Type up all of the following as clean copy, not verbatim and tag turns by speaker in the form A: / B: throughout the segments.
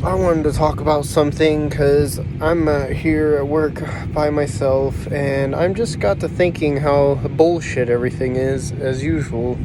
A: I wanted to talk about something because I'm here at work by myself, and I'm just got to thinking how bullshit everything is, as usual.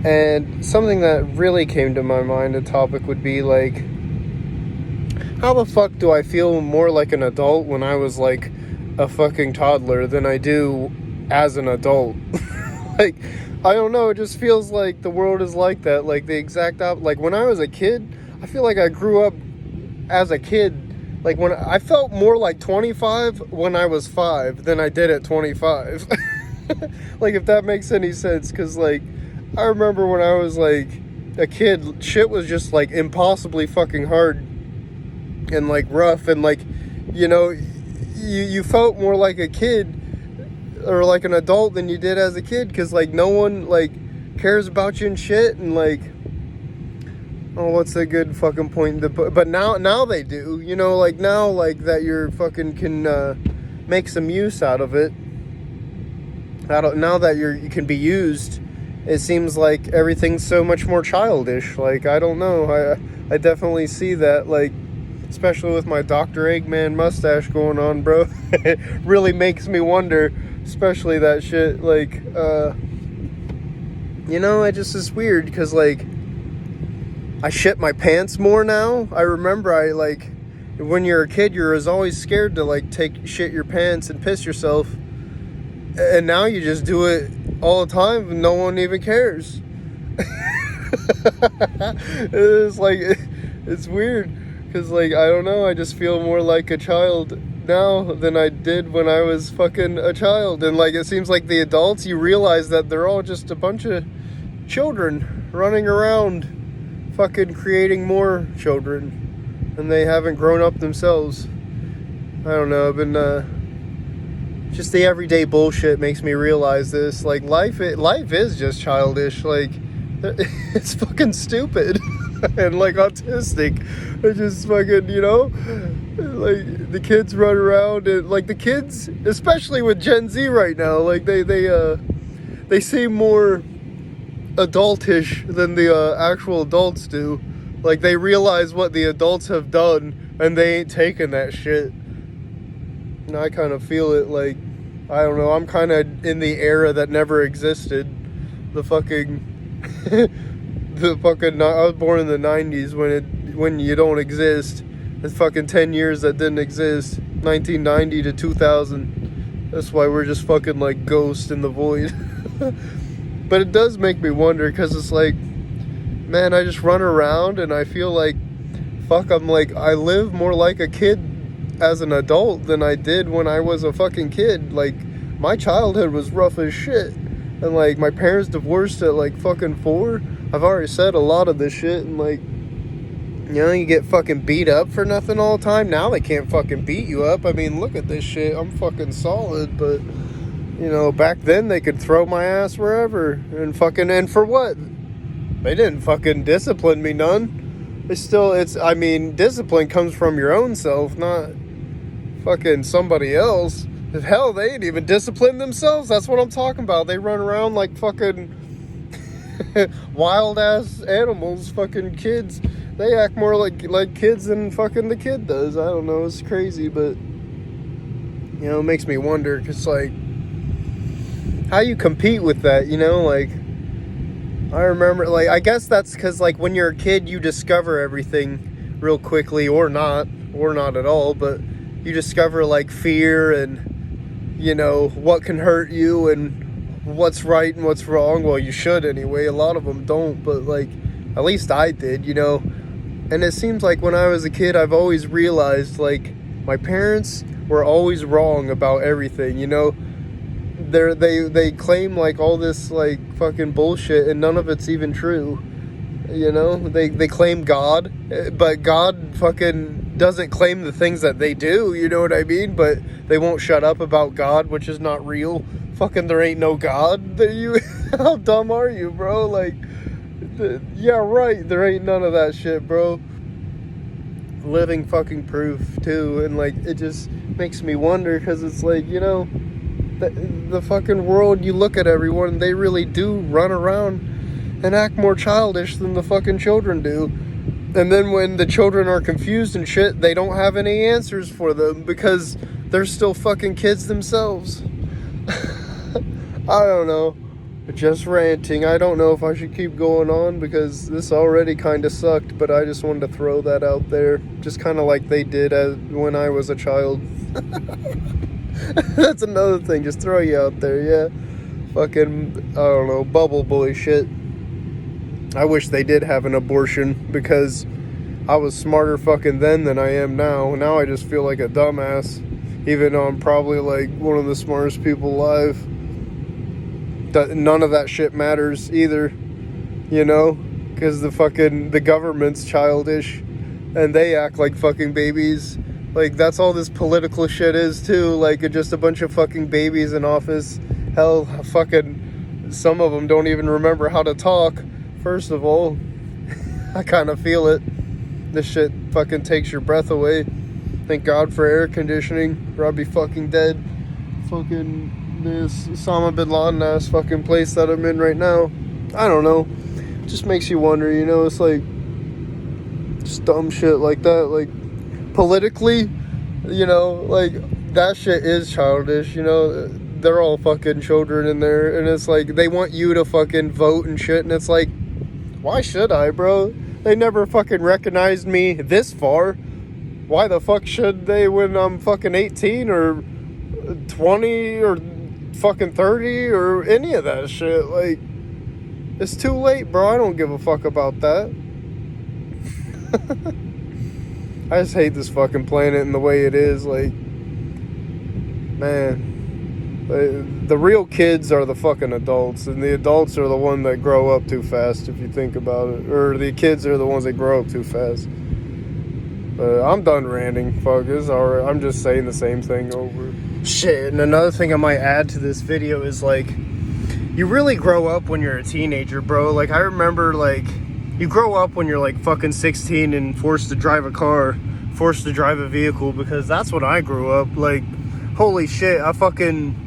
A: And something that really came to my mind, a topic would be like, how the fuck do I feel more like an adult when I was like a fucking toddler than I do as an adult? Like, I don't know, it just feels like the world is like that. Like, the exact like when I was a kid, I feel like I grew up as a kid. Like, when I felt more like 25 when I was 5 than I did at 25. Like, if that makes any sense, because like I remember when I was like a kid, shit was just like impossibly fucking hard and like rough, and like, you know, you felt more like a kid or like an adult than you did as a kid, because like no one like cares about you and shit. And like, oh, what's a good fucking point to put? But now they do, you know, like now, like that you're fucking can make some use out of it. Now that you can be used, it seems like everything's so much more childish. Like, I don't know, I definitely see that, like, especially with my Dr. Eggman mustache going on, bro. It really makes me wonder, especially that shit, like, you know, it just is weird, because, like, I shit my pants more now. I remember when you're a kid, you're always scared to, like, shit your pants and piss yourself, and now you just do it all the time and no one even cares. It's like, it's weird. Because, like, I don't know, I just feel more like a child now than I did when I was fucking a child. And, like, it seems like the adults, you realize that they're all just a bunch of children running around fucking creating more children. And they haven't grown up themselves. I don't know, I've been, just the everyday bullshit makes me realize this. Like, life is just childish. Like, it's fucking stupid. And like autistic. They're just fucking, you know, like the kids run around, and like the kids, especially with Gen Z right now, like they seem more adultish than the actual adults do. Like, they realize what the adults have done and they ain't taking that shit. And I kind of feel it. Like, I don't know, I'm kind of in the era that never existed. The fucking I was born in the 90s when you don't exist. It's fucking 10 years that didn't exist. 1990 to 2000. That's why we're just fucking like ghosts in the void. But it does make me wonder, because it's like, man, I just run around and I feel like, fuck, I'm like, I live more like a kid as an adult than I did when I was a fucking kid. Like, my childhood was rough as shit. And like, my parents divorced at like fucking 4. I've already said a lot of this shit, and like, you know, you get fucking beat up for nothing all the time. Now they can't fucking beat you up. I mean, look at this shit. I'm fucking solid, but, you know, back then they could throw my ass wherever. And for what? They didn't fucking discipline me none. Discipline comes from your own self, not fucking somebody else. Hell, they ain't even discipline themselves. That's what I'm talking about. They run around like fucking wild ass animals, fucking kids. They act more like kids than fucking the kid does. I don't know, it's crazy, but, you know, it makes me wonder, because like, how you compete with that, you know? Like, I remember, like, I guess that's because, like, when you're a kid, you discover everything real quickly, or not at all, but you discover like fear and, you know, what can hurt you and what's right and what's wrong. Well, you should anyway. A lot of them don't, but like, at least I did, you know. And it seems like when I was a kid, I've always realized, like, my parents were always wrong about everything, you know. They claim like all this like fucking bullshit, and none of it's even true. You know, they claim God, but God fucking doesn't claim the things that they do, you know what I mean? But they won't shut up about God, which is not real. Fucking there ain't no God. How dumb are you, bro? Like, yeah, right, there ain't none of that shit, bro. Living fucking proof, too. And like, it just makes me wonder, because it's like, you know, the fucking world, you look at everyone, they really do run around and act more childish than the fucking children do. And then when the children are confused and shit, they don't have any answers for them because they're still fucking kids themselves. I don't know. Just ranting. I don't know if I should keep going on because this already kind of sucked, but I just wanted to throw that out there. Just kind of like they did when I was a child. That's another thing. Just throw you out there, yeah. Fucking, I don't know, bubble boy shit. I wish they did have an abortion because I was smarter fucking then than I am now. Now I just feel like a dumbass, even though I'm probably like one of the smartest people alive. None of that shit matters either, you know, because the government's childish and they act like fucking babies. Like, that's all this political shit is too. Like, just a bunch of fucking babies in office. Hell, fucking some of them don't even remember how to talk. First of all, I kind of feel it. This shit fucking takes your breath away. Thank God for air conditioning, or I'd be fucking dead. Fucking this Osama bin Laden ass fucking place that I'm in right now. I don't know. It just makes you wonder, you know, it's like just dumb shit like that. Like, politically, you know, like, that shit is childish, you know. They're all fucking children in there, and it's like they want you to fucking vote and shit, and it's like, why should I, bro? They never fucking recognized me this far. Why the fuck should they when I'm fucking 18 or 20 or fucking 30 or any of that shit? Like, it's too late, bro. I don't give a fuck about that. I just hate this fucking planet and the way it is. Like, man. The real kids are the fucking adults, and the adults are the ones that grow up too fast, if you think about it. Or the kids are the ones that grow up too fast. I'm done ranting, fuck, it's alright. I'm just saying the same thing over. Shit, and another thing I might add to this video is, like, you really grow up when you're a teenager, bro. Like, I remember, like, you grow up when you're, like, fucking 16 and forced to drive a car, forced to drive a vehicle, because that's when I grew up. Like, holy shit, I fucking...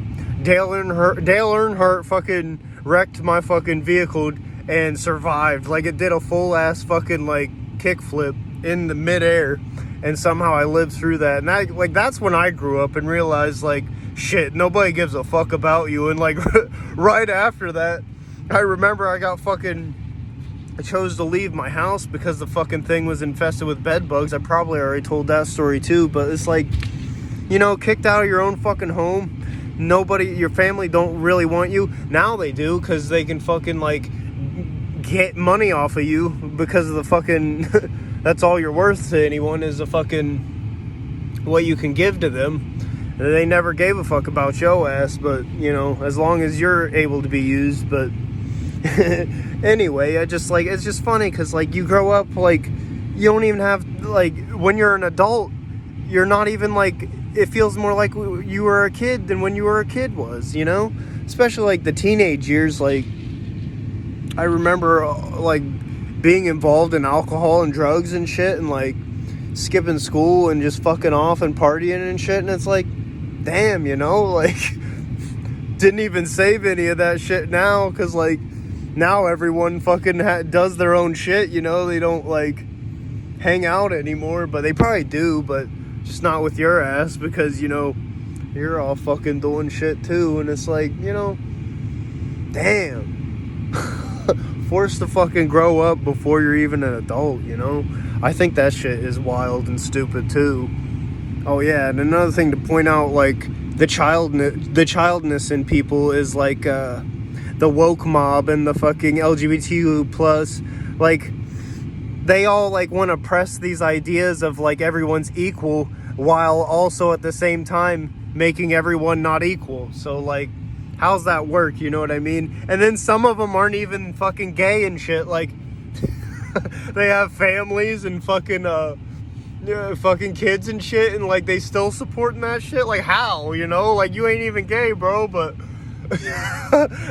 A: Dale Earnhardt fucking wrecked my fucking vehicle and survived. Like, it did a full-ass fucking, like, kickflip in the midair, and somehow I lived through that. And that, like, that's when I grew up and realized, like, shit, nobody gives a fuck about you. And, like, right after that, I remember I chose to leave my house because the fucking thing was infested with bed bugs. I probably already told that story too, but it's like, you know, kicked out of your own fucking home. Your family don't really want you. Now they do, because they can fucking, like, get money off of you because of the fucking, that's all you're worth to anyone is the fucking, what you can give to them. They never gave a fuck about your ass, but, you know, as long as you're able to be used. But anyway, it's just funny, because, like, you grow up, like, you don't even have, like, when you're an adult, you're not even, like, it feels more like you were a kid than when you were a kid was, you know? Especially, like, the teenage years. Like, I remember, like, being involved in alcohol and drugs and shit, and, like, skipping school and just fucking off and partying and shit, and it's like, damn, you know? Like, didn't even save any of that shit now, because, like, now everyone fucking does their own shit, you know? They don't, like, hang out anymore, but they probably do, but just not with your ass, because, you know, you're all fucking doing shit too, and it's like, you know, damn. Forced to fucking grow up before you're even an adult, you know? I think that shit is wild and stupid too. Oh yeah, and another thing to point out, like, the childness in people is, like, the woke mob and the fucking LGBTQ plus, like, they all, like, want to press these ideas of, like, everyone's equal while also at the same time making everyone not equal. So, like, how's that work? You know what I mean? And then some of them aren't even fucking gay and shit. Like, they have families and fucking kids and shit, and, like, they still supporting that shit. Like, how? You know? Like, you ain't even gay, bro, but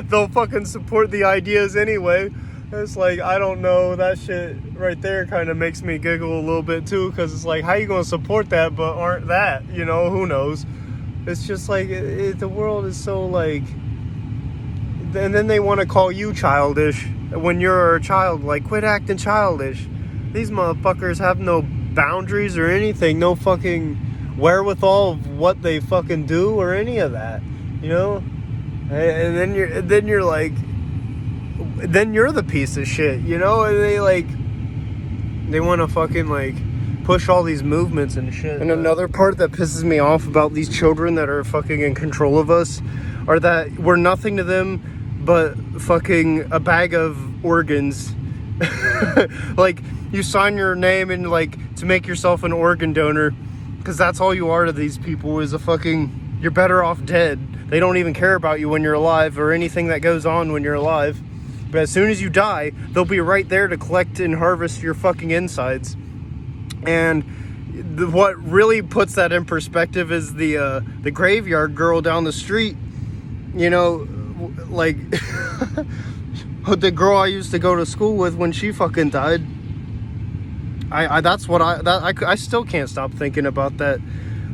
A: they'll fucking support the ideas anyway. It's like, I don't know, that shit right there kind of makes me giggle a little bit too, because it's like, how you gonna support that but aren't that, you know? Who knows? It's just like, the world is so, like, and then they want to call you childish when you're a child. Like, quit acting childish. these motherfuckers have no boundaries or anything, no fucking wherewithal of what they fucking do or any of that, you know? And then you're like, then you're the piece of shit, you know? And they want to fucking like push all these movements and shit. And another part that pisses me off about these children that are fucking in control of us are that we're nothing to them but fucking a bag of organs. Like, you sign your name and like to make yourself an organ donor, because that's all you are to these people, is a fucking, you're better off dead. They don't even care about you when you're alive or anything that goes on when you're alive. But as soon as you die, they'll be right there to collect and harvest your fucking insides. And what really puts that in perspective is the graveyard girl down the street. You know, like the girl I used to go to school with, when she fucking died. I still can't stop thinking about that.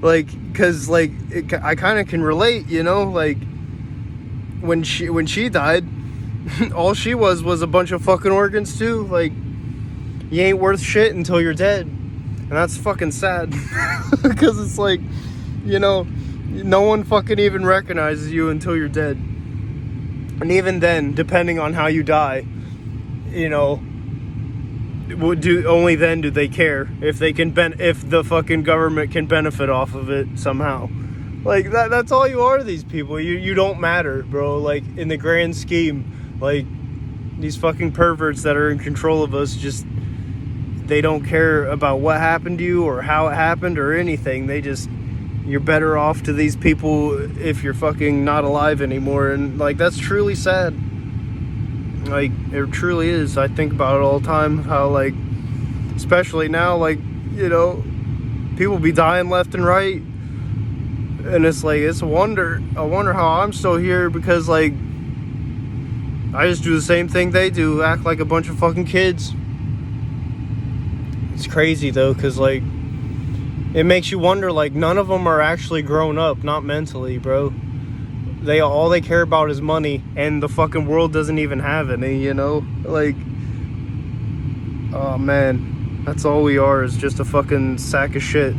A: Like, cause like I kind of can relate, you know, like when she died, all she was a bunch of fucking organs too. Like, you ain't worth shit until you're dead, and that's fucking sad. Because it's like, you know, no one fucking even recognizes you until you're dead, and even then, depending on how you die, you know, only then do they care if they can if the fucking government can benefit off of it somehow. Like, that's all you are to these people. You don't matter, bro. Like, in the grand scheme, like, these fucking perverts that are in control of us, just, they don't care about what happened to you or how it happened or anything. They just, you're better off to these people if you're fucking not alive anymore. And like, that's truly sad. Like, it truly is. I think about it all the time, how, like, especially now, like, you know, people be dying left and right, and it's like, it's a wonder. I wonder how I'm still here, because, like, I just do the same thing they do, act like a bunch of fucking kids. It's crazy, though, because, like, it makes you wonder, like, none of them are actually grown up, not mentally, bro. All they care about is money, and the fucking world doesn't even have any, you know? Like, oh man, that's all we are, is just a fucking sack of shit.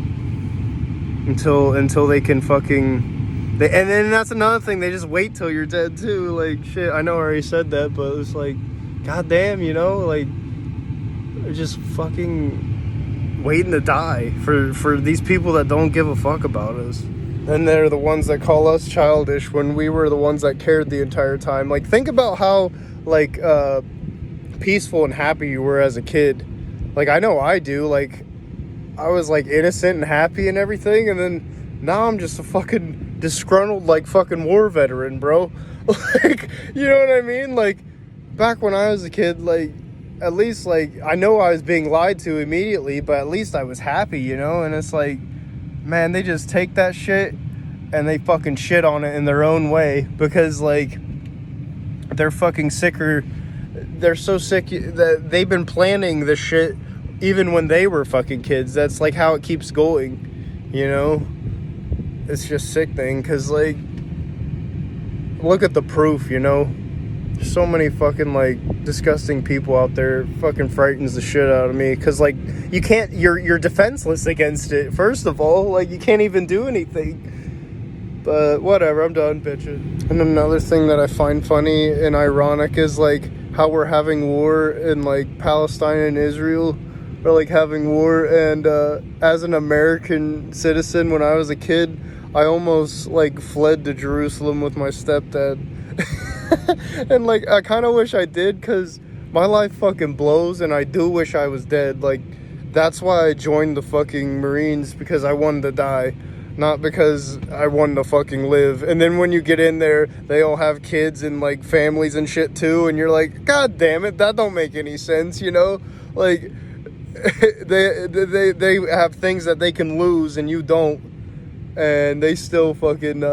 A: Until they can fucking, and then that's another thing, they just wait till you're dead too. Like, shit, I know I already said that, but it's like, goddamn, you know, like, they're just fucking waiting to die for these people that don't give a fuck about us. And they're the ones that call us childish when we were the ones that cared the entire time. Like, think about how, like, peaceful and happy you were as a kid. Like, I know I do. Like, I was, like, innocent and happy and everything. And then now I'm just a fucking disgruntled, like, fucking war veteran, bro. Like, you know what I mean? Like, back when I was a kid, like, at least, like, I know I was being lied to immediately, but at least I was happy, you know? And it's like, man, they just take that shit and they fucking shit on it in their own way, because, like, they're fucking sicker. They're so sick that they've been planning this shit even when they were fucking kids. That's, like, how it keeps going, you know? It's just sickening, because, like, look at the proof, you know? So many fucking, like, disgusting people out there. Fucking frightens the shit out of me, because, like, you can't, you're defenseless against it, first of all. Like, you can't even do anything. But whatever, I'm done bitching. And another thing that I find funny and ironic is, like, how we're having war in, like, Palestine and Israel. We're, like, having war, and as an American citizen, when I was a kid, I almost, like, fled to Jerusalem with my stepdad. And, like, I kind of wish I did, because my life fucking blows, and I do wish I was dead. Like, that's why I joined the fucking Marines, because I wanted to die, not because I wanted to fucking live. And then when you get in there, they all have kids and, like, families and shit too, and you're like, god damn it, that don't make any sense, you know? Like, they have things that they can lose and you don't, and they still fucking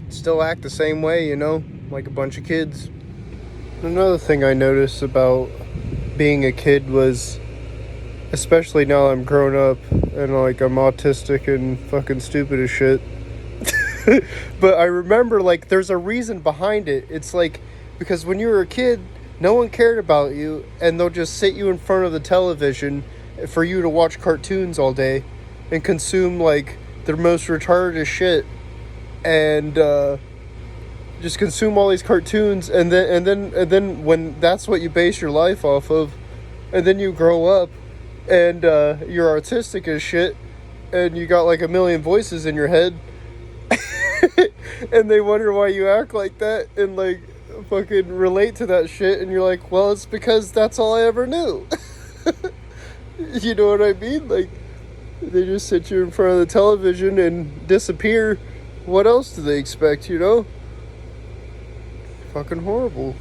A: still act the same way, you know, like a bunch of kids. Another thing I noticed about being a kid was, especially now I'm grown up and, like, I'm autistic and fucking stupid as shit, but I remember, like, there's a reason behind it. It's like, because when you were a kid, No one cared about you, and they'll just sit you in front of the television for you to watch cartoons all day and consume like their most retarded shit, and just consume all these cartoons, and then when that's what you base your life off of, and then you grow up and you're artistic as shit, and you got like a million voices in your head, and they wonder why you act like that and like fucking relate to that shit, and you're like, well, it's because that's all I ever knew. You know what I mean? Like, they just sit you in front of the television and disappear. What else do they expect, you know? Fucking horrible.